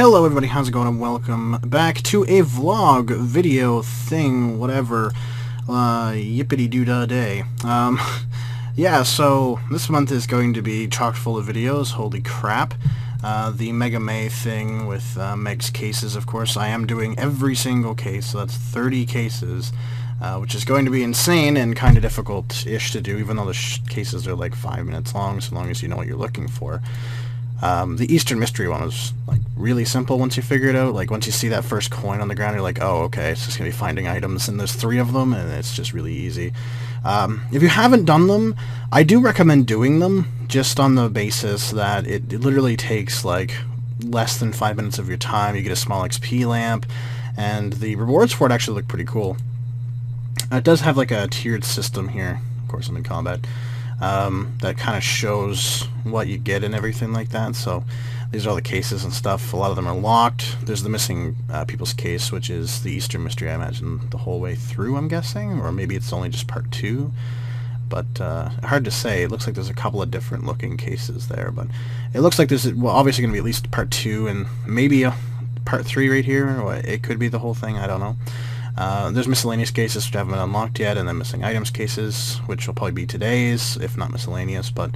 Hello everybody, how's it going, and welcome back to a vlog, video, thing, whatever, yippity-doo-dah day. Yeah, so this month is going to be chock full of videos, holy crap. The Mega May thing with Meg's cases, of course. I am doing every single case, so that's 30 cases, which is going to be insane and kind of difficult-ish to do, even though the cases are like 5 minutes long, so long as you know what you're looking for. The Eastern Mystery one was like really simple once you figure it out. Like once you see that first coin on the ground, you're like, oh, okay, it's just gonna be finding items, and there's 3 of them, and it's just really easy. If you haven't done them, I do recommend doing them, just on the basis that it literally takes like less than 5 minutes of your time. You get a small XP lamp, and the rewards for it actually look pretty cool. It does have like a tiered system here. Of course, I'm in combat. That kind of shows what you get and everything like that. So these are all the cases and stuff. A lot of them are locked. There's the missing people's case, which is the Eastern Mystery, I imagine, the whole way through, I'm guessing. Or maybe it's only just part 2. But hard to say. It looks like there's a couple of different looking cases there. But it looks like there's, well, obviously going to be at least part 2 and maybe a part 3 right here. Or it could be the whole thing. I don't know. There's miscellaneous cases which haven't been unlocked yet, and then missing items cases, which will probably be today's, if not miscellaneous. But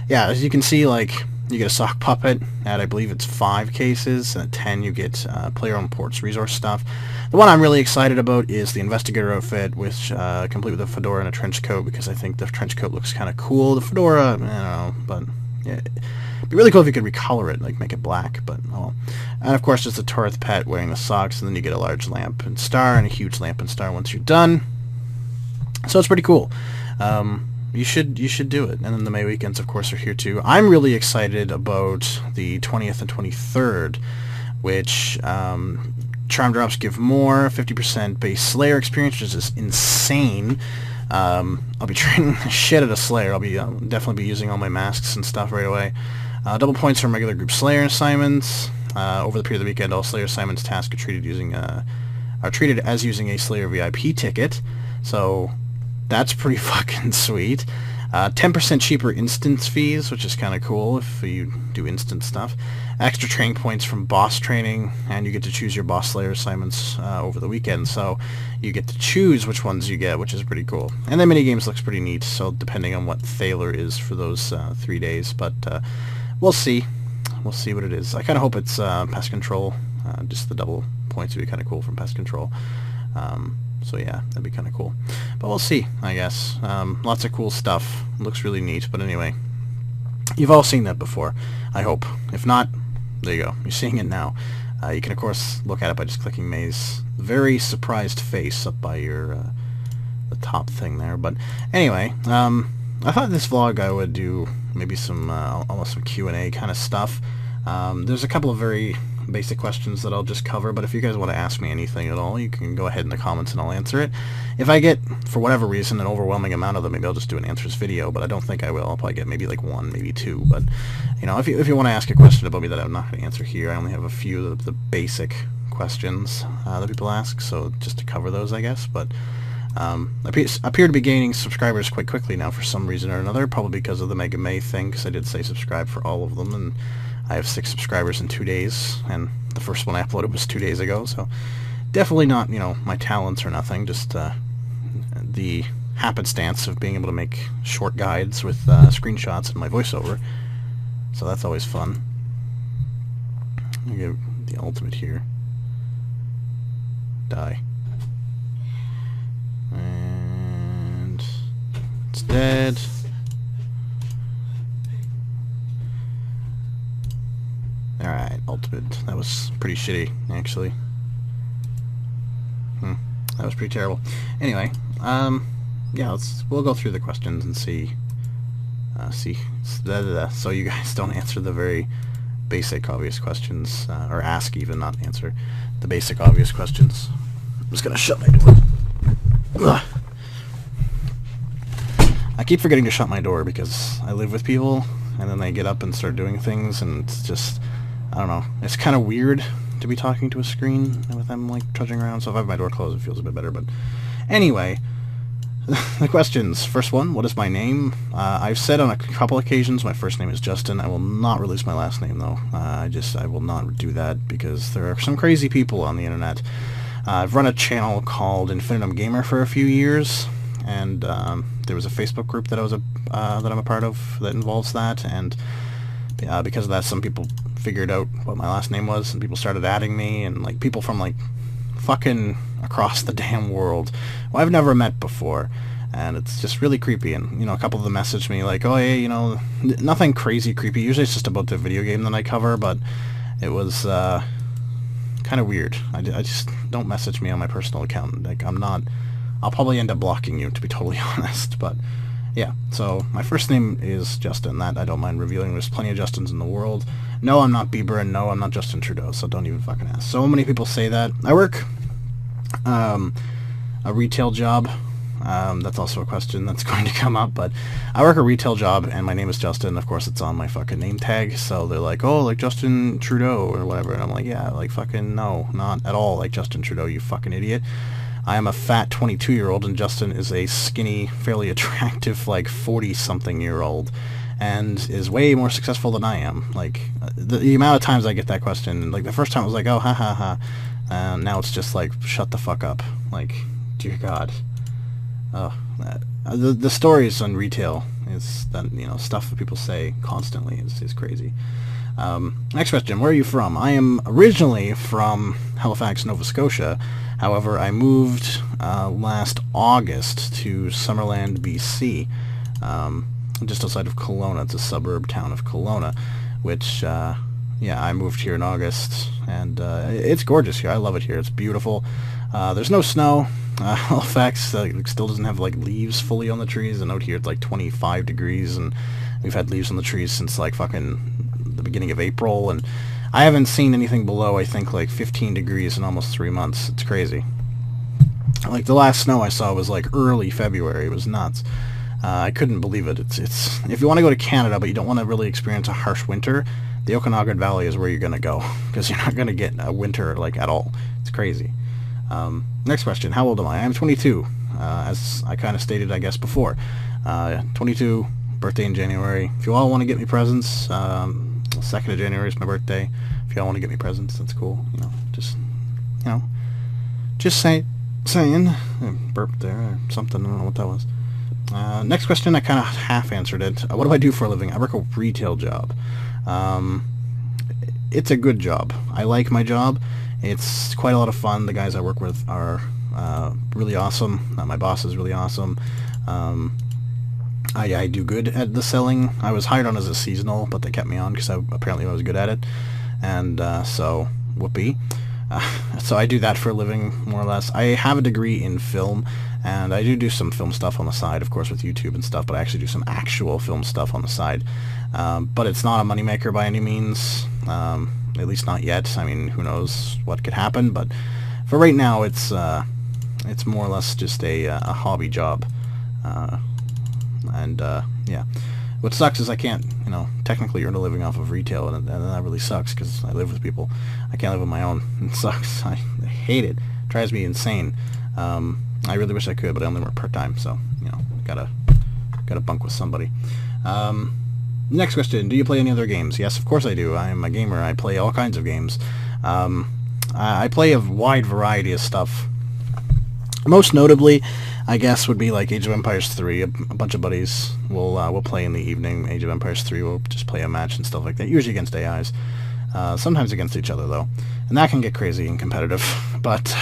yeah, as you can see, like, you get a sock puppet at, I believe it's 5 cases, and at 10 you get player-owned ports resource stuff. The one I'm really excited about is the investigator outfit, which complete with a fedora and a trench coat, because I think the trench coat looks kind of cool. The fedora, I don't know, but yeah. It'd be really cool if you could recolor it, like make it black, but oh well. And of course there's the Torth pet wearing the socks, and then you get a large lamp and star and a huge lamp and star once you're done. So it's pretty cool. You should do it. And then the May weekends, of course, are here too. I'm really excited about the 20th and 23rd, which charm drops give more, 50% base Slayer experience, which is insane. I'll be training the shit out of Slayer. I'll be definitely be using all my masks and stuff right away. Double points from regular group Slayer assignments. Over the period of the weekend, all Slayer assignments tasks are treated as using a Slayer VIP ticket. So that's pretty fucking sweet. 10% cheaper instance fees, which is kind of cool if you do instant stuff. Extra training points from boss training, and you get to choose your boss Slayer assignments over the weekend. So you get to choose which ones you get, which is pretty cool. And the minigames looks pretty neat, so depending on what Thaler is for those 3 days. But we'll see. We'll see what it is. I kind of hope it's pest control. Just the double points would be kind of cool from pest control. So yeah, that'd be kind of cool. But we'll see, I guess. Lots of cool stuff. Looks really neat. But anyway, you've all seen that before, I hope. If not, there you go. You're seeing it now. You can, of course, look at it by just clicking May's very surprised face up by your the top thing there. But anyway, I thought this vlog I would do maybe some almost some Q&A kind of stuff. There's a couple of very basic questions that I'll just cover, but if you guys want to ask me anything at all, you can go ahead in the comments and I'll answer it. If I get, for whatever reason, an overwhelming amount of them, maybe I'll just do an answers video, but I don't think I will. I'll probably get maybe like 1, maybe 2, but you know, if you want to ask a question about me that I'm not going to answer here, I only have a few of the basic questions that people ask, so just to cover those, I guess. But I appear to be gaining subscribers quite quickly now for some reason or another, probably because of the Mega May thing, because I did say subscribe for all of them, and I have 6 subscribers in 2 days, and the first one I uploaded was 2 days ago, so definitely not, you know, my talents or nothing, just the happenstance of being able to make short guides with screenshots and my voiceover, so that's always fun. I'll give the ultimate here. Die. And it's dead. Alright, ultimate. That was pretty shitty, actually. That was pretty terrible. Anyway, yeah, we'll go through the questions and see. So you guys don't answer the very basic, obvious questions, or ask even, not answer the basic, obvious questions. I'm just gonna shut my door. Ugh. I keep forgetting to shut my door because I live with people, and then they get up and start doing things, and it's just, I don't know. It's kind of weird to be talking to a screen with them like trudging around. So if I have my door closed, it feels a bit better. But anyway, The questions. First one, what is my name? I've said on a couple occasions my first name is Justin. I will not release my last name, though. I will not do that because there are some crazy people on the internet. I've run a channel called Infinitum Gamer for a few years, and there was a Facebook group that I'm a part of that involves that, and because of that, some people figured out what my last name was, and people started adding me, and like people from like fucking across the damn world who I've never met before, and it's just really creepy. And you know, a couple of them messaged me like, oh hey, you know, nothing crazy creepy, usually it's just about the video game that I cover, but it was kind of weird. I just don't message me on my personal account. Like, I'll probably end up blocking you, to be totally honest. But yeah, so my first name is Justin. That I don't mind revealing. There's plenty of Justins in the world. No, I'm not Bieber, and no, I'm not Justin Trudeau, so don't even fucking ask. So many people say that. I work a retail job. That's also a question that's going to come up, but I work a retail job, and my name is Justin. Of course, it's on my fucking name tag, so they're like, oh, like Justin Trudeau, or whatever, and I'm like, yeah, like fucking no, not at all like Justin Trudeau, you fucking idiot. I am a fat 22-year-old, and Justin is a skinny, fairly attractive, like 40-something-year-old, and is way more successful than I am. Like, the amount of times I get that question, like, the first time I was like, oh, ha ha ha, and now it's just like, shut the fuck up. Like, dear God. Oh, the stories on retail is that, you know, stuff that people say constantly is crazy. Next question, where are you from? I am originally from Halifax, Nova Scotia. However, I moved last August to Summerland, BC, just outside of Kelowna. It's a suburb town of Kelowna, which, yeah, I moved here in August, and it's gorgeous here. I love it here. It's beautiful. There's no snow. Halifax still doesn't have like leaves fully on the trees, and out here it's like 25 degrees, and we've had leaves on the trees since like fucking the beginning of April, and I haven't seen anything below, I think, like 15 degrees in almost 3 months. It's crazy. Like, the last snow I saw was like early February. It was nuts. I couldn't believe it. It's if you want to go to Canada but you don't want to really experience a harsh winter, the Okanagan Valley is where you're gonna go, because you're not gonna get a winter like at all. It's crazy. Next question, how old am I? I'm 22, as I kind of stated, I guess, before. 22, birthday in January. If you all want to get me presents, 2nd of January is my birthday. If you all want to get me presents, that's cool. You know, just saying. Burp there or something, I don't know what that was. Next question, I kind of half answered it. What do I do for a living? I work a retail job. It's a good job. I like my job. It's quite a lot of fun. The guys I work with are really awesome. My boss is really awesome. I do good at the selling. I was hired on as a seasonal, but they kept me on because apparently I was good at it. And so, whoopee. So I do that for a living, more or less. I have a degree in film, and I do some film stuff on the side, of course, with YouTube and stuff, but I actually do some actual film stuff on the side. But it's not a moneymaker by any means. At least not yet. I mean, who knows what could happen, but for right now, it's more or less just a hobby job, yeah. What sucks is I can't, you know, technically earn a living off of retail, and that really sucks because I live with people. I can't live on my own. It sucks. I hate it. It drives me insane. I really wish I could, but I only work part-time, so, you know, gotta bunk with somebody. Next question, do you play any other games? Yes, of course I do. I'm a gamer. I play all kinds of games. I play a wide variety of stuff. Most notably, I guess, would be like Age of Empires 3. A bunch of buddies will play in the evening. Age of Empires 3, we'll just play a match and stuff like that, usually against AIs. Sometimes against each other, though. And that can get crazy and competitive. But,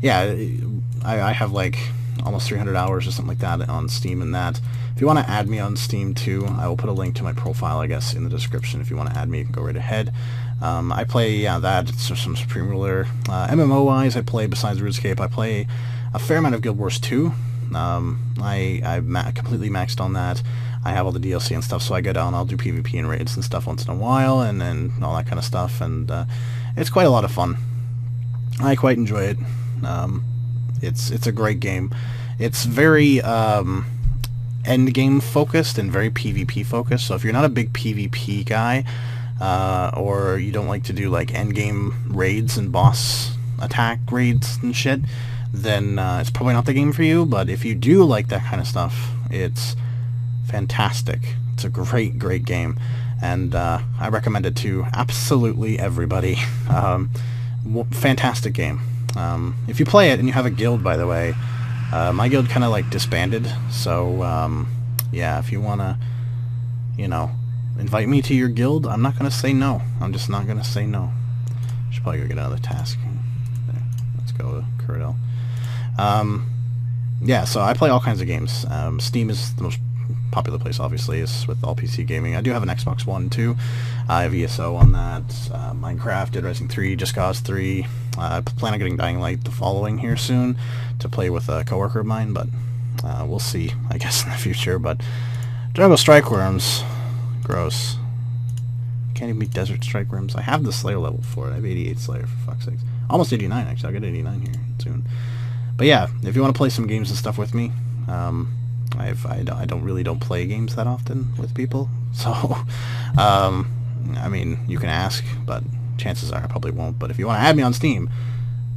yeah, I have like almost 300 hours or something like that on Steam and that. If you want to add me on Steam too, I will put a link to my profile, I guess, in the description. If you want to add me, you can go right ahead. I play, yeah, that, some Supreme Ruler. MMO-wise, I play, besides RuneScape, I play a fair amount of Guild Wars 2. I completely maxed on that. I have all the DLC and stuff, so I go down, I'll do PvP and raids and stuff once in a while, and all that kind of stuff, and it's quite a lot of fun. I quite enjoy it. It's a great game. It's very end game focused and very PvP focused, so if you're not a big PvP guy, or you don't like to do like end game raids and boss attack raids and shit, then it's probably not the game for you. But if you do like that kind of stuff, it's fantastic. It's a great, great game, and I recommend it to absolutely everybody. Fantastic game. If you play it and you have a guild, by the way, my guild kind of like disbanded, so yeah, if you wanna, you know, invite me to your guild, I'm not gonna say no. I'm just not gonna say no. Should probably go get another task. There. Let's go to Curdell. Yeah, so I play all kinds of games. Steam is the most popular place, obviously, is with all PC gaming. I do have an Xbox One too. I have ESO on that. Minecraft, Dead Rising 3, Just Cause 3. I plan on getting Dying Light the following here soon to play with a coworker of mine, but we'll see, I guess, in the future. But Jungle Strike Worms, gross. Can't even beat Desert Strike Worms. I have the Slayer level for it. I have 88 Slayer, for fuck's sakes. Almost 89, actually. I'll get 89 here soon. But yeah, if you want to play some games and stuff with me, I don't play games that often with people, so I mean, you can ask, but chances are I probably won't. But if you want to add me on Steam,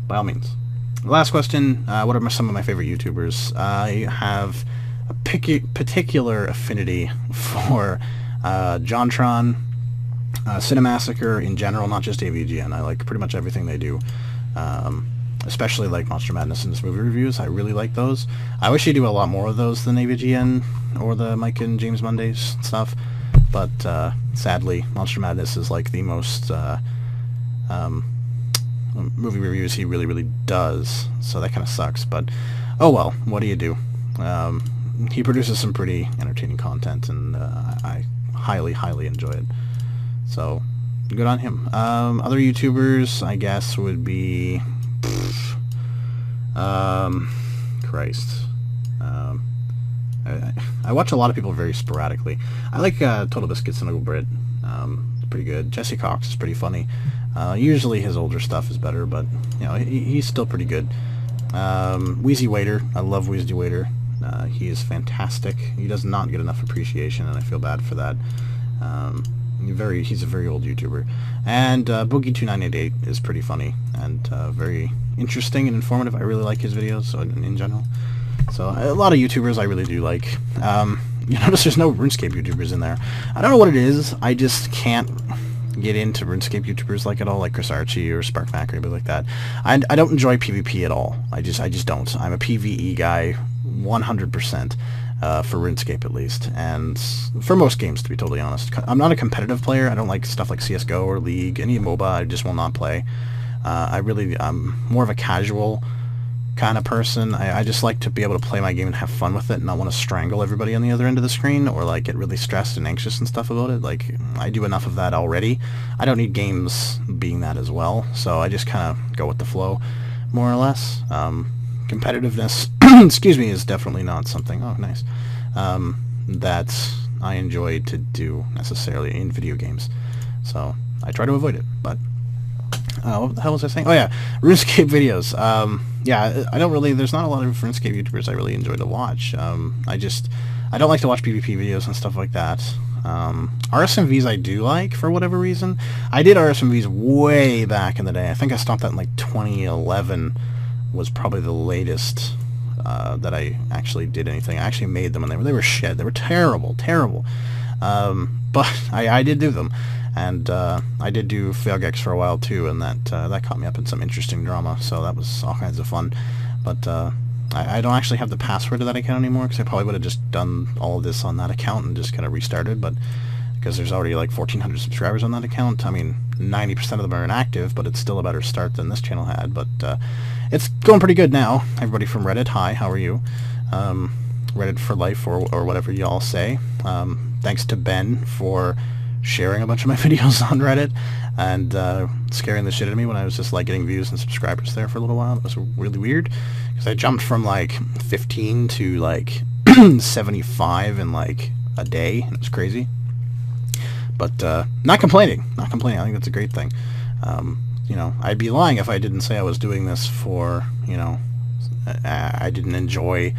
by all means. The last question: what are some of my favorite YouTubers? I have a particular affinity for JonTron, Cinemassacre in general, not just AVGN. I like pretty much everything they do. Especially like Monster Madness and movie reviews. I really like those. I wish you do a lot more of those than AVGN or the Mike and James Mondays stuff, but sadly, Monster Madness is like the most movie reviews he really does, so that kind of sucks, but oh well, what do you do? He produces some pretty entertaining content, and I highly enjoy it, so good on him. Other YouTubers, I guess, would be Christ. I watch a lot of people very sporadically. I like Total Biscuits and Uncle Brit. It's pretty good. Jesse Cox is pretty funny. Usually his older stuff is better, but you know, he's still pretty good. Wheezy Waiter. I love Wheezy Waiter. He is fantastic. He does not get enough appreciation, and I feel bad for that. He's a very old YouTuber. And Boogie2988 is pretty funny and very interesting and informative. I really like his videos in general. So a lot of YouTubers I really do like. You notice there's no RuneScape YouTubers in there. I don't know what it is. I just can't get into RuneScape YouTubers like at all, like Chris Archie or SparkMac or anybody like that. I don't enjoy PvP at all. I just don't. I'm a PvE guy 100%. For RuneScape at least, and for most games, to be totally honest. I'm not a competitive player. I don't like stuff like CSGO or League, any MOBA. I just will not play. I'm more of a casual kind of person. I just like to be able to play my game and have fun with it, and not want to strangle everybody on the other end of the screen, or like get really stressed and anxious and stuff about it. Like, I do enough of that already. I don't need games being that as well, so I just kind of go with the flow, more or less. Competitiveness, excuse me, is definitely not something, oh nice, that I enjoy to do necessarily in video games, so I try to avoid it. But what the hell was I saying? Oh yeah, RuneScape videos. Yeah, there's not a lot of RuneScape YouTubers I really enjoy to watch. I don't like to watch PvP videos and stuff like that. RSMVs I do like, for whatever reason. I did RSMVs way back in the day. I think I stopped that in like 2011 was probably the latest that I actually did anything. I actually made them, and they were shit. They were terrible. But I did do them, and I did do Failgex for a while too, and that caught me up in some interesting drama, so that was all kinds of fun. But I don't actually have the password to that account anymore, because I probably would have just done all of this on that account and just kind of restarted, but because there's already like 1,400 subscribers on that account, I mean, 90% of them are inactive, but it's still a better start than this channel had. But it's going pretty good now. Everybody from Reddit, hi, how are you? Reddit for life, or whatever y'all say. Thanks to Ben for sharing a bunch of my videos on Reddit and scaring the shit out of me when I was just like getting views and subscribers there for a little while. It was really weird, because I jumped from like 15 to like 75 in like a day, and it was crazy. But not complaining. I think that's a great thing. You know, I'd be lying if I didn't say I was doing this for, you know, I didn't enjoy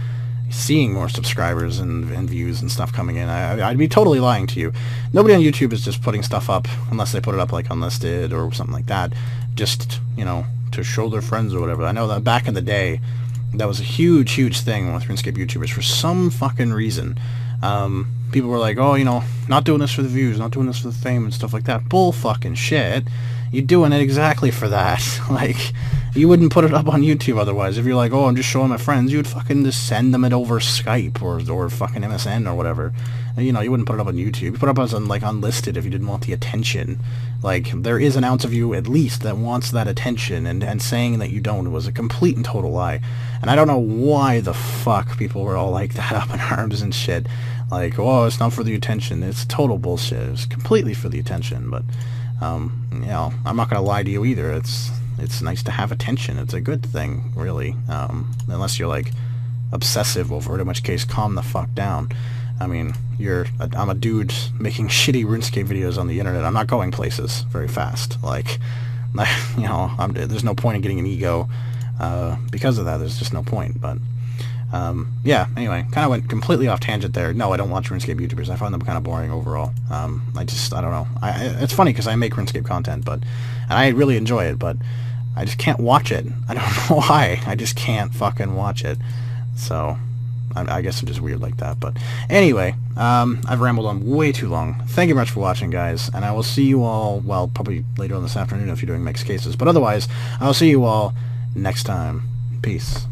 seeing more subscribers and views and stuff coming in. I'd be totally lying to you. Nobody on YouTube is just putting stuff up, unless they put it up like unlisted or something like that, just, you know, to show their friends or whatever. I know that back in the day, that was a huge, huge thing with RuneScape YouTubers for some fucking reason. People were like, oh, you know, not doing this for the views, not doing this for the fame and stuff like that. Bull fucking shit. You're doing it exactly for that. Like, you wouldn't put it up on YouTube otherwise. If you're like, oh, I'm just showing my friends, you would fucking just send them it over Skype or fucking MSN or whatever. You know, you wouldn't put it up on YouTube. You put it up as like unlisted if you didn't want the attention. Like, there is an ounce of you at least that wants that attention, and saying that you don't was a complete and total lie. And I don't know why the fuck people were all like that, up in arms and shit. Like, oh, it's not for the attention. It's total bullshit. It's completely for the attention. But you know, I'm not gonna lie to you either. It's nice to have attention. It's a good thing, really. Unless you're like obsessive over it, in which case, calm the fuck down. I mean, I'm a dude making shitty RuneScape videos on the internet. I'm not going places very fast. Like, you know, there's no point in getting an ego because of that. There's just no point. But yeah, anyway, kind of went completely off tangent there. No, I don't watch RuneScape YouTubers. I find them kind of boring overall. I don't know. It's funny because I make RuneScape content, and I really enjoy it, but I just can't watch it. I don't know why. I just can't fucking watch it. So, I guess I'm just weird like that. But anyway, I've rambled on way too long. Thank you very much for watching, guys, and I will see you all, well, probably later on this afternoon if you're doing mixed cases. But otherwise, I'll see you all next time. Peace.